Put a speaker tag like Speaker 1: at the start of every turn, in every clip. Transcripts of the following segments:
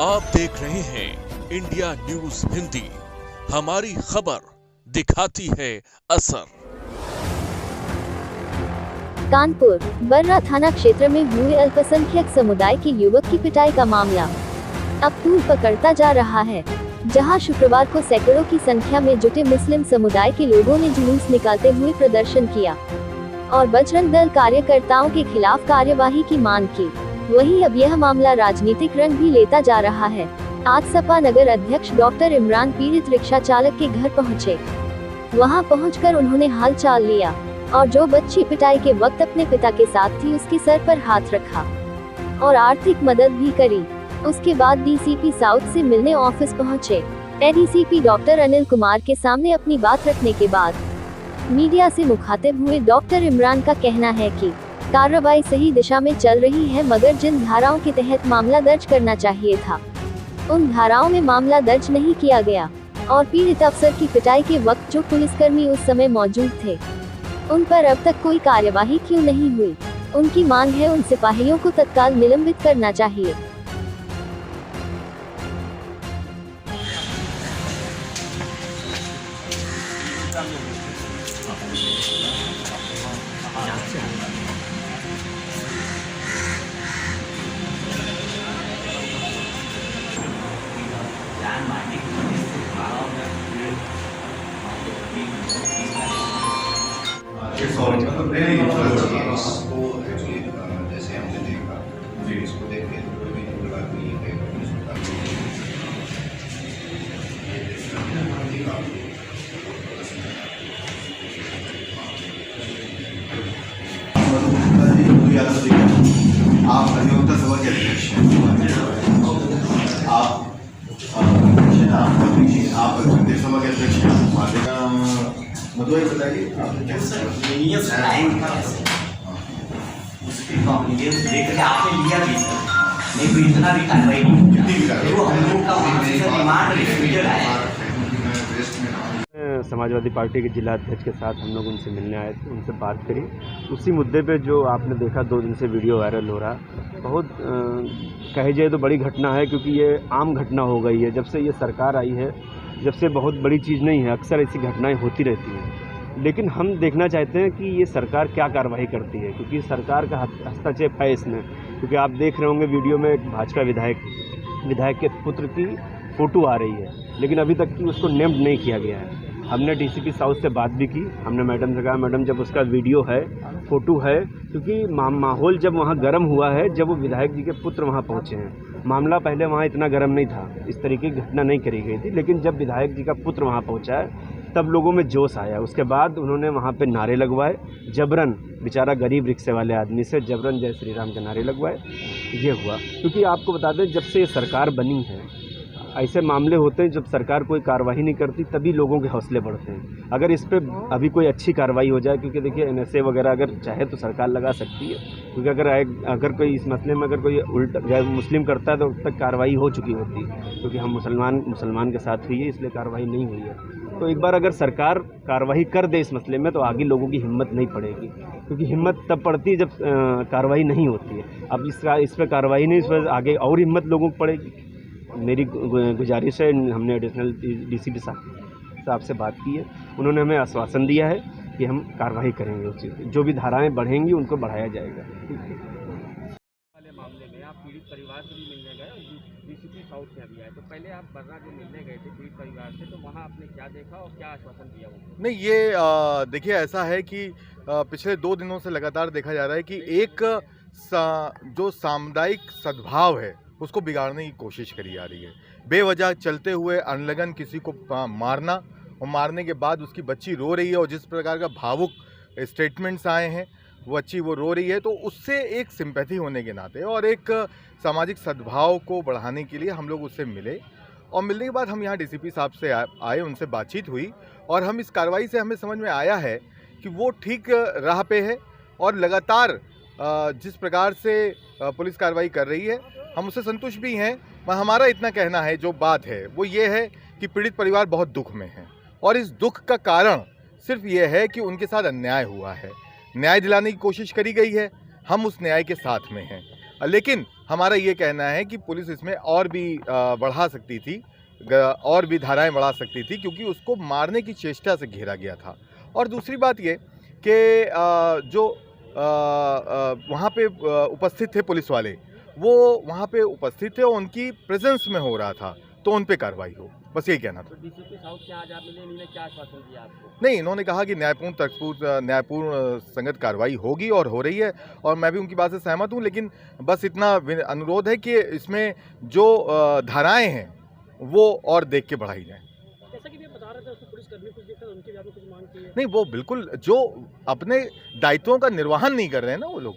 Speaker 1: आप देख रहे हैं इंडिया न्यूज हिंदी। हमारी खबर दिखाती है असर।
Speaker 2: कानपुर बर्रा थाना क्षेत्र में हुए अल्पसंख्यक समुदाय के युवक की पिटाई का मामला अब तूल पकड़ता जा रहा है, जहां शुक्रवार को सैकड़ों की संख्या में जुटे मुस्लिम समुदाय के लोगों ने जुलूस निकालते हुए प्रदर्शन किया और बजरंग दल कार्यकर्ताओं के खिलाफ कार्यवाही की मांग की। वहीं अब यह मामला राजनीतिक रंग भी लेता जा रहा है। आज सपा नगर अध्यक्ष डॉक्टर इमरान पीड़ित रिक्शा चालक के घर पहुंचे। वहां पहुंचकर उन्होंने हाल चाल लिया और जो बच्ची पिटाई के वक्त अपने पिता के साथ थी उसके सर पर हाथ रखा और आर्थिक मदद भी करी। उसके बाद डीसीपी साउथ से मिलने ऑफिस पहुंचे। एडीसीपी डॉक्टर अनिल कुमार के सामने अपनी बात रखने के बाद मीडिया से मुखातिब हुए डॉक्टर इमरान का कहना है कि कार्रवाई सही दिशा में चल रही है, मगर जिन धाराओं के तहत मामला दर्ज करना चाहिए था उन धाराओं में मामला दर्ज नहीं किया गया और पीड़ित अफसर की पिटाई के वक्त जो पुलिसकर्मी उस समय मौजूद थे उन पर अब तक कोई कार्यवाही क्यों नहीं हुई। उनकी मांग है उन सिपाहियों को तत्काल निलंबित करना चाहिए।
Speaker 3: जैसे हमने देखा इसको देख के तो कोई भी बात नहीं है। आप अधिवक्ता सभा के अध्यक्ष हैं, आप प्रदेश सभा के अध्यक्ष हैं। मतलब बताइए आपने
Speaker 4: आपने लिया भी नहीं तो इतना भी कार्रवाई नहीं वो हम लोग का डिमांड रिफ्यूजल आया।
Speaker 5: समाजवादी पार्टी के जिला अध्यक्ष के साथ हम लोग उनसे मिलने आए थे, उनसे बात करी। उसी मुद्दे पे जो आपने देखा 2 दिन से वीडियो वायरल हो रहा, बहुत कही जाए तो बड़ी घटना है, क्योंकि ये आम घटना हो गई है। जब से ये सरकार आई है, जब से बहुत बड़ी चीज़ नहीं है, अक्सर ऐसी घटनाएं होती रहती हैं। लेकिन हम देखना चाहते हैं कि ये सरकार क्या कार्रवाई करती है, क्योंकि सरकार का हस्तक्षेप है इसमें। क्योंकि आप देख रहे होंगे वीडियो में एक भाजपा विधायक के पुत्र की फ़ोटो आ रही है, लेकिन अभी तक की उसको नेम्ड नहीं किया गया है। हमने डीसीपी साउथ से बात भी की। हमने मैडम से कहा, मैडम जब उसका वीडियो है, फ़ोटो है, क्योंकि माहौल जब वहाँ गर्म हुआ है, जब वो विधायक जी के पुत्र वहाँ पहुँचे हैं। मामला पहले वहाँ इतना गर्म नहीं था, इस तरीके की घटना नहीं करी गई थी, लेकिन जब विधायक जी का पुत्र वहाँ पहुँचा है तब लोगों में जोश आया। उसके बाद उन्होंने वहाँ पे नारे लगवाए, जबरन, बेचारा गरीब रिक्शे वाले आदमी से जबरन जय श्री राम के नारे लगवाए। ये हुआ क्योंकि आपको बता दें, जब से ये सरकार बनी है, ऐसे मामले होते हैं जब सरकार कोई कार्रवाई नहीं करती तभी लोगों के हौसले बढ़ते हैं। अगर इस पर अभी कोई अच्छी कार्रवाई हो जाए, क्योंकि देखिए NSA वगैरह अगर चाहे तो सरकार लगा सकती है, क्योंकि अगर कोई इस मसले में अगर कोई उल्टा मुस्लिम करता है तो अब तक कार्रवाई हो चुकी होती है, क्योंकि हम मुसलमान के साथ हुई है, इसलिए कार्रवाई नहीं हुई है। तो एक बार अगर सरकार कार्रवाई कर दे इस मसले में तो आगे लोगों की हिम्मत नहीं पड़ेगी, क्योंकि हिम्मत तब पड़ती है जब कार्रवाई नहीं होती है। अब इस पर कार्रवाई नहीं, इस पर आगे और हिम्मत लोगों को पड़ेगी। मेरी गुजारिश है, हमने एडिशनल डीसीपी साहब से बात की है, उन्होंने हमें आश्वासन दिया है कि हम कार्रवाई करेंगे। उस चीज़ जो भी धाराएं बढ़ेंगी उनको बढ़ाया जाएगा।
Speaker 6: वाले मामले में आप पीड़ित परिवार से भी मिलने गए, डीसीपी साउथ में भी आए, तो पहले आप बर्रा जो मिलने गए थे पीड़ित परिवार से, तो वहाँ आपने क्या देखा और क्या आश्वासन दिया उनको?
Speaker 7: नहीं, ये देखिए ऐसा है कि पिछले 2 दिनों से लगातार देखा जा रहा है कि एक जो सामुदायिक सद्भाव है उसको बिगाड़ने की कोशिश करी जा रही है। बेवजह चलते हुए अनलगन किसी को मारना, और मारने के बाद उसकी बच्ची रो रही है और जिस प्रकार का भावुक स्टेटमेंट्स आए हैं, वो बच्ची वो रो रही है, तो उससे एक सिंपैथी होने के नाते और एक सामाजिक सद्भाव को बढ़ाने के लिए हम लोग उससे मिले। और मिलने के बाद हम यहाँ डीसीपी साहब से आए, उनसे बातचीत हुई और हम इस कार्रवाई से हमें समझ में आया है कि वो ठीक राह पे है और लगातार जिस प्रकार से पुलिस कार्रवाई कर रही है हम उससे संतुष्ट भी हैं। पर हमारा इतना कहना है, जो बात है वो ये है कि पीड़ित परिवार बहुत दुख में है और इस दुख का कारण सिर्फ ये है कि उनके साथ अन्याय हुआ है। न्याय दिलाने की कोशिश करी गई है, हम उस न्याय के साथ में हैं। लेकिन हमारा ये कहना है कि पुलिस इसमें और भी बढ़ा सकती थी, और भी धाराएं बढ़ा सकती थी, क्योंकि उसको मारने की चेष्टा से घेरा गया था। और दूसरी बात ये कि जो वहाँ पे उपस्थित थे पुलिस वाले, वो वहाँ पे उपस्थित थे और उनकी प्रेजेंस में हो रहा था, तो उन पे कार्रवाई हो, बस यही कहना था।
Speaker 6: तो डीसीपी साउथ के आज आप मिले, इन्होंने क्या आश्वासन दिया आपको?
Speaker 7: नहीं, इन्होंने कहा कि न्यायपूर्ण संगत कार्रवाई होगी और हो रही है, और मैं भी उनकी बात से सहमत हूँ। लेकिन बस इतना अनुरोध है कि इसमें जो धाराएं हैं वो और देख के बढ़ाई जाएं।
Speaker 8: जैसा कि मैं बता रहा था, उसको पुलिसकर्मी कुछ देखकर उनके बारे में कुछ मांग की है?
Speaker 7: नहीं, वो बिल्कुल जो अपने दायित्वों का निर्वहन नहीं कर रहे हैं ना, वो लोग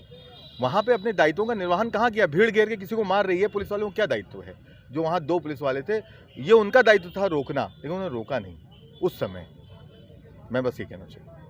Speaker 7: वहाँ पे अपने दायित्वों का निर्वहन कहाँ किया? भीड़ घेर के किसी को मार रही है, पुलिस वालों को क्या दायित्व है? जो वहाँ 2 पुलिस वाले थे, ये उनका दायित्व था रोकना, लेकिन उन्होंने रोका नहीं उस समय। मैं बस ये कहना चाहिए।